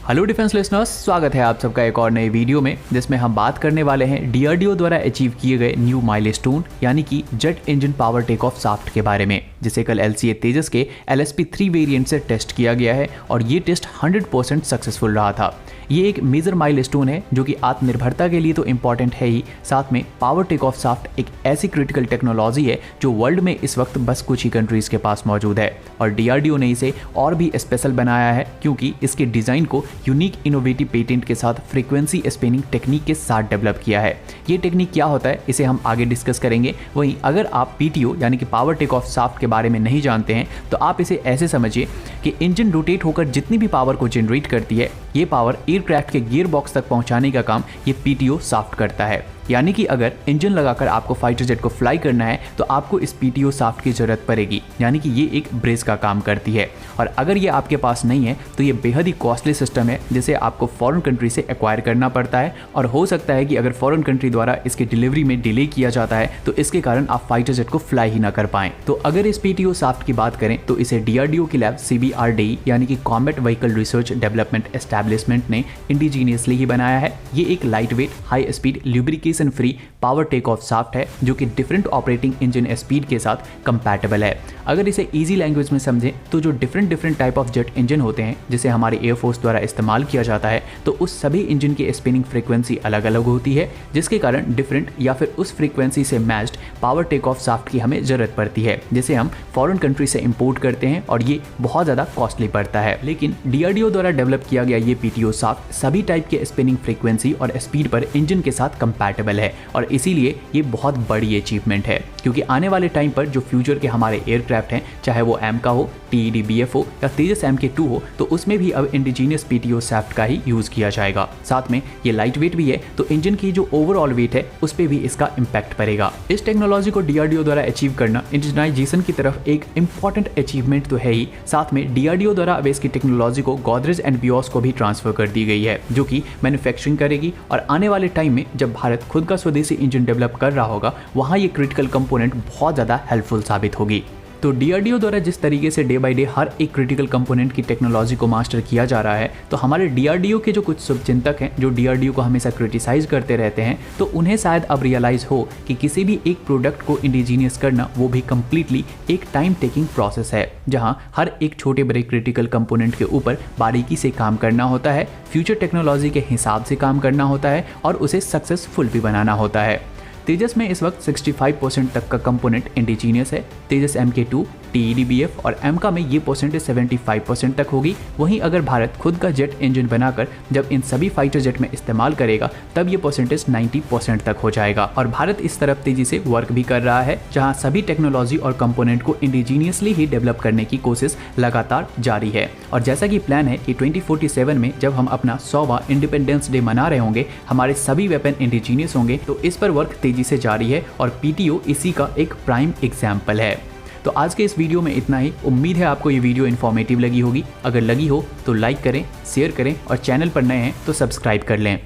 Hello defence listeners, स्वागत है आप सबका एक और नए वीडियो में जिसमें हम बात करने वाले हैं डीआरडीओ द्वारा अचीव किए गए न्यू माइलस्टोन यानी कि jet engine power take off shaft के बारे में, जिसे कल एलसीए तेजस के LSP-3 वेरिएंट से टेस्ट किया गया है और ये टेस्ट 100% सक्सेसफुल रहा था। ये एक मेजर माइलस्टोन है जो कि आत्मनिर्भरता के लिए तो इम्पॉर्टेंट है ही, साथ में पावर टेक ऑफ शाफ्ट एक ऐसी क्रिटिकल टेक्नोलॉजी है जो वर्ल्ड में इस वक्त बस कुछ ही कंट्रीज के पास मौजूद है और डीआरडीओ ने इसे और भी स्पेशल बनाया है क्योंकि इसके डिजाइन को यूनिक इनोवेटिव पेटेंट के साथ फ्रीक्वेंसी स्पिनिंग टेक्निक के साथ डेवलप किया है। ये टेक्निक क्या होता है इसे हम आगे डिस्कस करेंगे। वहीं अगर आप पीटीओ यानी कि पावर टेक ऑफ शाफ्ट के बारे में नहीं जानते हैं तो आप इसे ऐसे समझिए कि इंजन रोटेट होकर जितनी भी पावर को जनरेट करती है, ये पावर एयरक्राफ्ट के गियर बॉक्स तक पहुंचाने का काम ये पीटीओ शाफ्ट करता है। यानी कि अगर इंजन लगाकर आपको फाइटर जेट को फ्लाई करना है तो आपको इस पीटीओ शाफ्ट की जरूरत पड़ेगी, यानी कि ये एक ब्रेस का काम करती है। और अगर ये आपके पास नहीं है तो ये बेहद ही कॉस्टली सिस्टम है जिसे आपको फॉरेन कंट्री से एक्वायर करना पड़ता है और हो सकता है कि अगर फॉरेन कंट्री द्वारा इसकी डिलीवरी में डिले किया जाता है तो इसके कारण आप फाइटर जेट को फ्लाई ही ना कर पाएं। तो अगर इस पीटीओ शाफ्ट की बात करें तो इसे डीआरडीओ की लैब CBRDE यानी कि combat vehicle research development establishment ने इंडिजीनियसली ही बनाया है। ये एक light weight, high speed, lubrication free power take off shaft है जो कि डिफरेंट ऑपरेटिंग इंजन स्पीड के साथ कंपैटिबल है। अगर इसे इजी लैंग्वेज में समझें तो जो different type of jet engine होते हैं जिसे हमारे एयरफोर्स द्वारा इस्तेमाल किया जाता है तो उस सभी इंजन की स्पिनिंग फ्रीक्वेंसी अलग अलग होती है, जिसके कारण डिफरेंट या फिर उस फ्रीक्वेंसी से matched power take off shaft की हमें जरूरत पड़ती है, जिसे हम फॉरेन कंट्री से इंपोर्ट करते हैं और ये बहुत ज़्यादा कॉस्टली पड़ता है। लेकिन डीआरडीओ द्वारा डेवलप किया गया ये पीटीओ शाफ्ट सभी टाइप के स्पिनिंग फ्रीक्वेंसी और स्पीड पर इंजन के साथ कंपैटिबल है और इसीलिए ये बहुत बड़ी अचीवमेंट है क्योंकि आने वाले टाइम पर जो फ्यूचर के हमारे एयरक्राफ्ट हैं, चाहे वो एमका हो, TED-BF हो या तेजस MK2 हो, तो उसमें भी अब इंडिजीनियस पीटीओ शाफ्ट का ही यूज किया जाएगा। साथ में ये लाइट वेट भी है तो इंजन की जो ओवरऑल वेट है उस पर भी इसका इम्पैक्ट पड़ेगा। इस टेक्नोलॉजी को डीआरडीओ द्वारा अचीव करना इंडिजीनाइजेशन की तरफ एक इंपॉर्टेंट अचीवमेंट तो है ही, साथ में डीआरडीओ द्वारा अब इसकी टेक्नोलॉजी को गोदरेज एंड बियोस को भी ट्रांसफर कर दी गई है जो कि मैन्युफैक्चरिंग करेगी और आने वाले टाइम में जब भारत खुद का स्वदेशी इंजन डेवलप कर रहा होगा वहाँ ये क्रिटिकल कंपोनेंट बहुत ज़्यादा हेल्पफुल साबित होगी। तो डीआरडीओ द्वारा जिस तरीके से डे बाय डे हर एक क्रिटिकल कंपोनेंट की टेक्नोलॉजी को मास्टर किया जा रहा है, तो हमारे डीआरडीओ के जो कुछ शुभचिंतक हैं जो डीआरडीओ को हमेशा क्रिटिसाइज करते रहते हैं, तो उन्हें शायद अब रियलाइज हो कि किसी भी एक प्रोडक्ट को इंडिजीनियस करना वो भी कम्प्लीटली एक टाइम टेकिंग प्रोसेस है, जहाँ हर एक छोटे बड़े क्रिटिकल कंपोनेंट के ऊपर बारीकी से काम करना होता है, फ्यूचर टेक्नोलॉजी के हिसाब से काम करना होता है और उसे सक्सेसफुल भी बनाना होता है। तेजस में इस वक्त 65% तक का कंपोनेंट इंडिजीनियस है। तेजस MK2, TED-BF और एमका में ये परसेंटेज 75% तक होगी। वहीं अगर भारत खुद का जेट इंजन बनाकर जब इन सभी फाइटर जेट में इस्तेमाल करेगा तब ये परसेंटेज 90% तक हो जाएगा और भारत इस तरफ तेजी से वर्क भी कर रहा है, जहां सभी टेक्नोलॉजी और कंपोनेंट को इंडिजीनियसली ही डेवलप करने की कोशिश लगातार जारी है। और जैसा कि प्लान है कि 2047 में जब हम अपना 100वां इंडिपेंडेंस डे मना रहे होंगे, हमारे सभी वेपन इंडिजीनियस होंगे, तो इस पर वर्क तेजी से जारी है और पीटीओ इसी का एक प्राइम एग्जाम्पल है। तो आज के इस वीडियो में इतना ही। उम्मीद है आपको ये वीडियो इन्फॉर्मेटिव लगी होगी। अगर लगी हो तो लाइक करें, शेयर करें और चैनल पर नए हैं तो सब्सक्राइब कर लें।